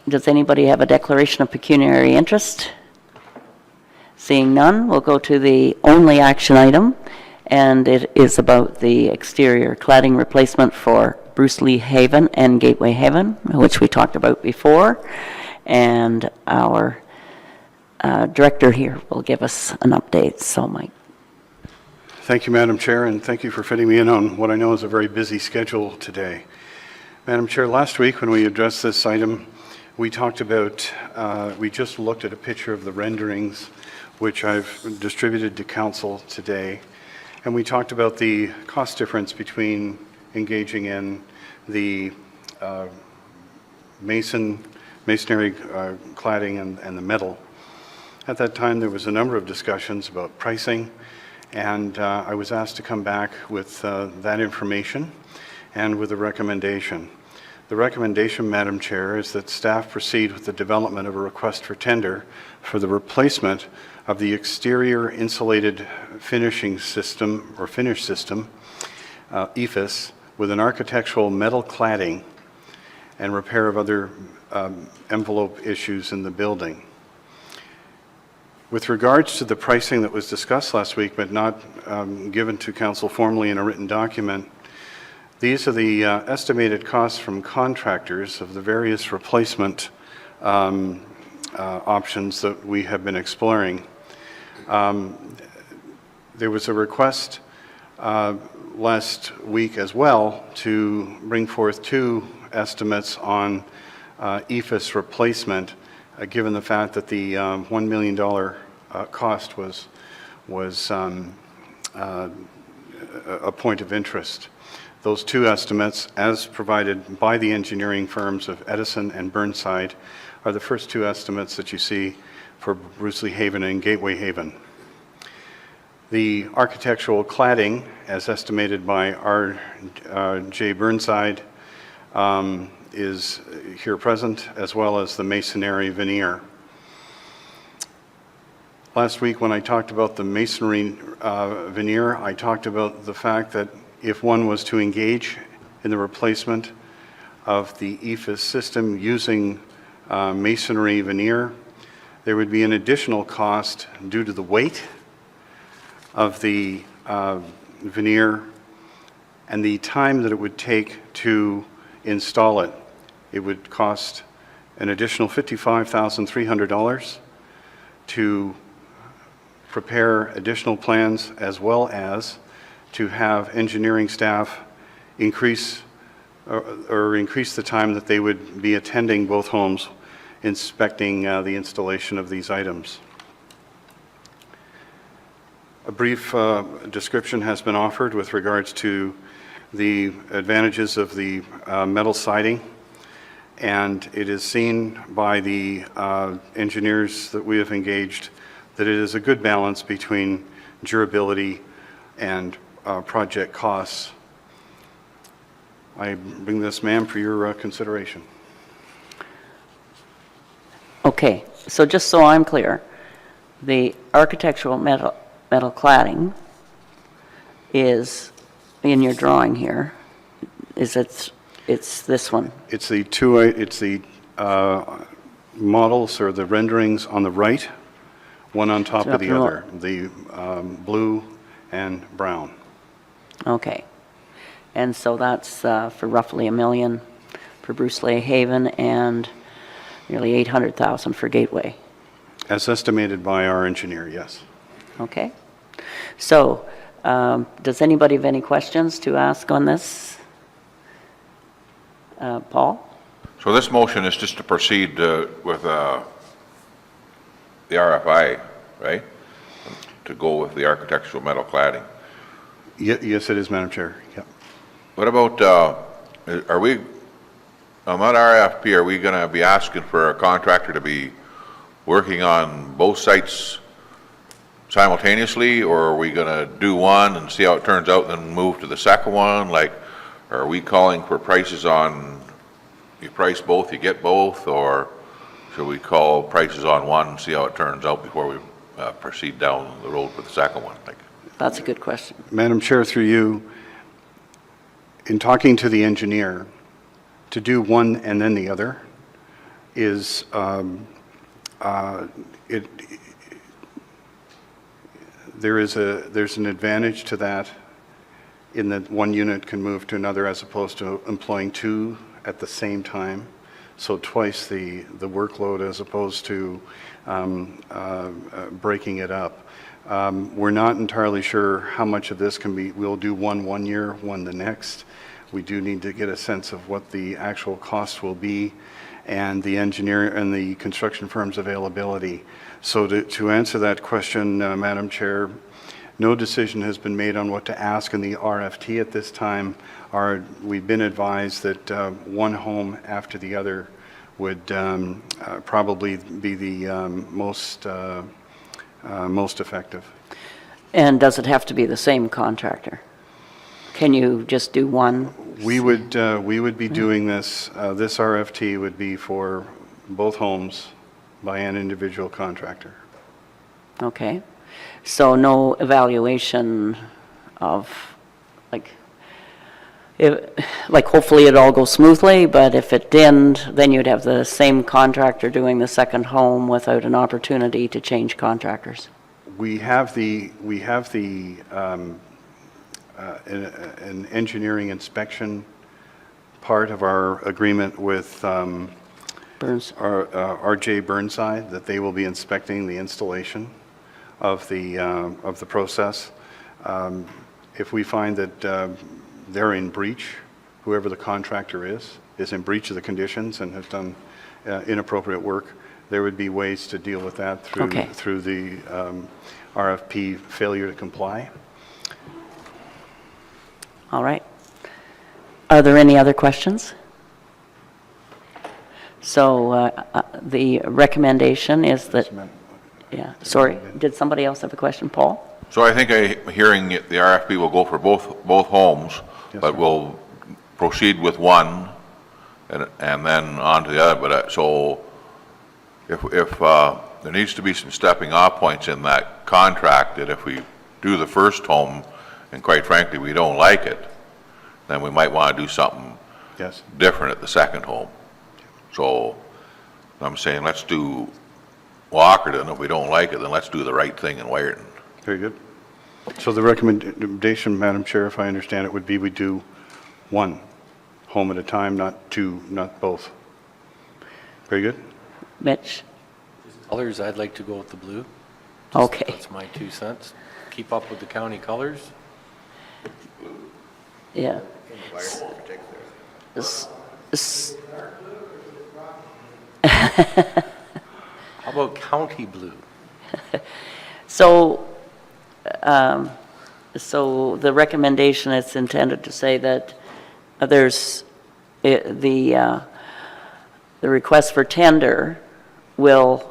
Does anybody have a declaration of pecuniary interest? Seeing none, we'll go to the only action item, and it is about the exterior cladding replacement for Bruce Lee Haven and Gateway Haven, which we talked about before. And our director here will give us an update. So, Mike. Thank you, Madam Chair, and thank you for fitting me in on what I know is a very busy schedule today. Madam Chair, last week when we addressed this item, we talked about, we just looked at a picture of the renderings, which I've distributed to Council today, and we talked about the cost difference between engaging in the masonry cladding and the metal. At that time, there was a number of discussions about pricing, and I was asked to come back with that information and with a recommendation. The recommendation, Madam Chair, is that staff proceed with the development of a request for tender for the replacement of the exterior insulated finishing system, or finish system, EIFS, with an architectural metal cladding and repair of other envelope issues in the building. With regards to the pricing that was discussed last week but not given to Council formally in a written document, these are the estimated costs from contractors of the various replacement options that we have been exploring. There was a request last week as well to bring forth two estimates on EIFS replacement, given the fact that the $1 million cost was a point of interest. Those two estimates, as provided by the engineering firms of Edison and Burnside, are the first two estimates that you see for Bruce Lee Haven and Gateway Haven. The architectural cladding, as estimated by R.J. Burnside, is here present, as well as the masonry veneer. Last week when I talked about the masonry veneer, I talked about the fact that if one was to engage in the replacement of the EIFS system using masonry veneer, there would be an additional cost due to the weight of the veneer and the time that it would take to install it. It would cost an additional $55,300 to prepare additional plans, as well as to have engineering staff increase the time that they would be attending both homes, inspecting the installation of these items. A brief description has been offered with regards to the advantages of the metal siding, and it is seen by the engineers that we have engaged that it is a good balance between durability and project costs. I bring this, ma'am, for your consideration. Okay, so just so I'm clear, the architectural metal cladding is in your drawing here. Is it's this one? It's the models or the renderings on the right, one on top of the other, the blue and brown. Okay. And so that's for roughly $1 million for Bruce Lee Haven and nearly $800,000 for Gateway. As estimated by our engineer, yes. Okay. So does anybody have any questions to ask on this? Paul? So this motion is just to proceed with the RFI, right? To go with the architectural metal cladding. Yes, it is, Madam Chair. Yep. What about, are we, on that RFP, are we going to be asking for a contractor to be working on both sites simultaneously, or are we going to do one and see how it turns out and then move to the second one? Like, are we calling for prices on, you price both, you get both, or should we call prices on one and see how it turns out before we proceed down the road with the second one? Like, That's a good question. Madam Chair, through you, in talking to the engineer, to do one and then the other is there's an advantage to that in that one unit can move to another as opposed to employing two at the same time. So twice the workload as opposed to breaking it up. We're not entirely sure how much of this can be, we'll do one year, one the next. We do need to get a sense of what the actual cost will be and the engineer and the construction firm's availability. So to answer that question, Madam Chair, no decision has been made on what to ask in the RFT at this time. We've been advised that one home after the other would probably be the most effective. And does it have to be the same contractor? Can you just do one? We would be doing this. This RFT would be for both homes by an individual contractor. Okay. So no evaluation of, like hopefully it all goes smoothly, but if it didn't, then you'd have the same contractor doing the second home without an opportunity to change contractors. We have an engineering inspection part of our agreement with Burns. RJ Burnside, that they will be inspecting the installation of the process. If we find that they're in breach, whoever the contractor is in breach of the conditions and has done inappropriate work, there would be ways to deal with that through Okay. through the RFP failure to comply. All right. Are there any other questions? So the recommendation is that, yeah, sorry, did somebody else have a question? Paul? So I think I'm hearing the RFP will go for both homes, Yes, but sir. we'll proceed with one and then on to the other. But so if there needs to be some stepping off points in that contract, that if we do the first home and quite frankly we don't like it, then we might want to do something Yes. different at the second home. So I'm saying let's do Walkerton. If we don't like it, then let's do the right thing in Wyerton. Very good. So the recommendation, Madam Chair, if I understand it, would be we do one home at a time, not two, not both. Very good. Mitch? Colors, I'd like to go with the blue. Okay. That's my 2 cents. Keep up with the county colors. Yeah. S- How about county blue? So, so the recommendation is intended to say that there's, the request for tender will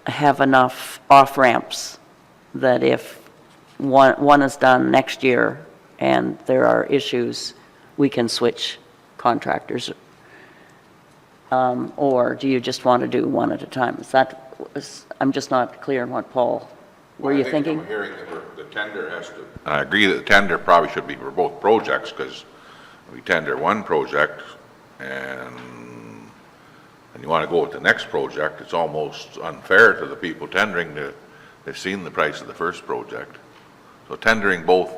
have enough off-ramps that if one is done next year and there are issues, we can switch contractors. Or do you just want to do one at a time? Is that, I'm just not clear on what Paul, were you thinking? I'm hearing that the tender has to, and I agree that the tender probably should be for both projects, because we tender one project and you want to go with the next project, it's almost unfair to the people tendering that they've seen the price of the first project. So tendering both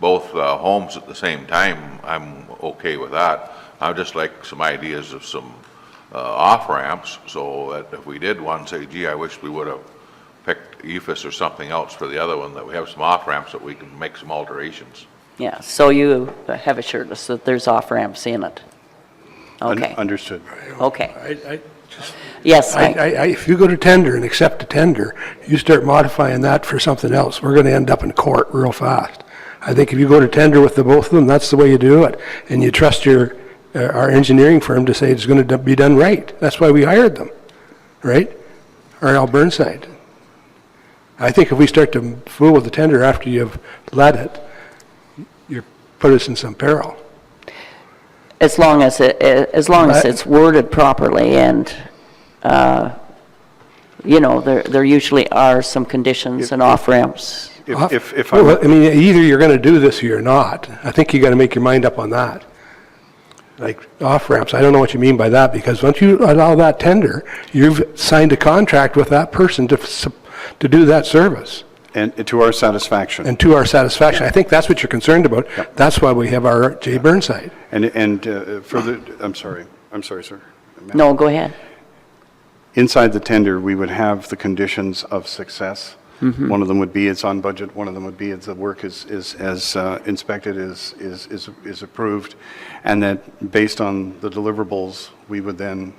homes at the same time, I'm okay with that. I'd just like some ideas of some off-ramps, so that if we did one, say, gee, I wish we would have picked EFS or something else for the other one, that we have some off-ramps that we can make some alterations. Yeah, so you have assured us that there's off-ramps in it? Okay, Understood. okay. Yes, If you go to tender and accept a tender, you start modifying that for something else, we're going to end up in court real fast. I think if you go to tender with the both of them, that's the way you do it, and you trust our engineering firm to say it's going to be done right. That's why we hired them, right? R.L. Burnside. I think if we start to fool with the tender after you've let it, you put us in some peril. as long as it's worded properly and, you know, there usually are some conditions and off-ramps. If Well, I mean, either you're going to do this or you're not. I think you got to make your mind up on that. like off-ramps. I don't know what you mean by that, because once you allow that tender, you've signed a contract with that person to do that service, And to our satisfaction. and to our satisfaction. I think that's what you're concerned about. That's why we have our J. Burnside. And further, I'm sorry, sir. No, go ahead. Inside the tender, we would have the conditions of success. One of them would be it's on budget, one of them would be it's the work is as inspected, is approved, and that based on the deliverables, we would then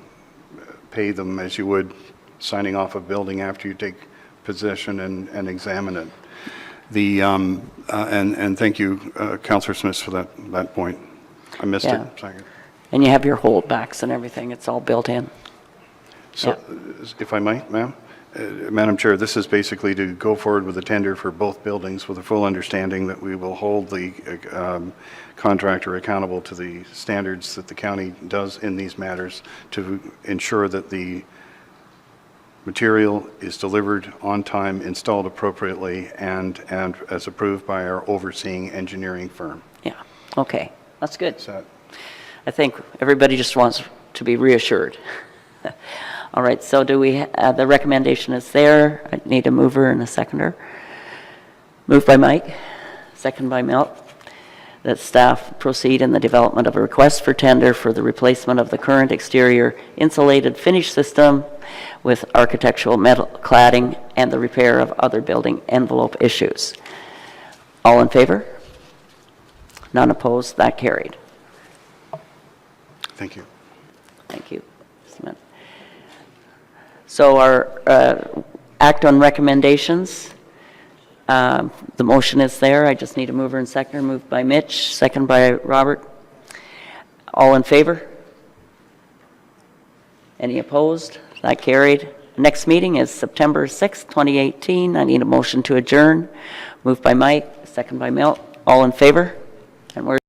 pay them as you would signing off a building after you take possession and examine it. And thank you, Councillor Smith, for that point. I missed it. Yeah. Second. And you have your holdbacks and everything, it's all built in. So, if I might, ma'am, Madam Chair, this is basically to go forward with a tender for both buildings with a full understanding that we will hold the contractor accountable to the standards that the county does in these matters to ensure that the material is delivered on time, installed appropriately, and as approved by our overseeing engineering firm. Yeah, okay, that's good. Is that I think everybody just wants to be reassured. All right, so do we, the recommendation is there. I need a mover and a seconder. Moved by Mike, second by Milt, that staff proceed in the development of a request for tender for the replacement of the current exterior insulated finish system with architectural metal cladding and the repair of other building envelope issues. All in favor? None opposed, that carried. Thank you. Thank you. Smith. So our act on recommendations, the motion is there. I just need a mover and seconder. Moved by Mitch, second by Robert. All in favor? Any opposed? That carried. Next meeting is September 6th, 2018. I need a motion to adjourn. Moved by Mike, second by Milt. All in favor? And we're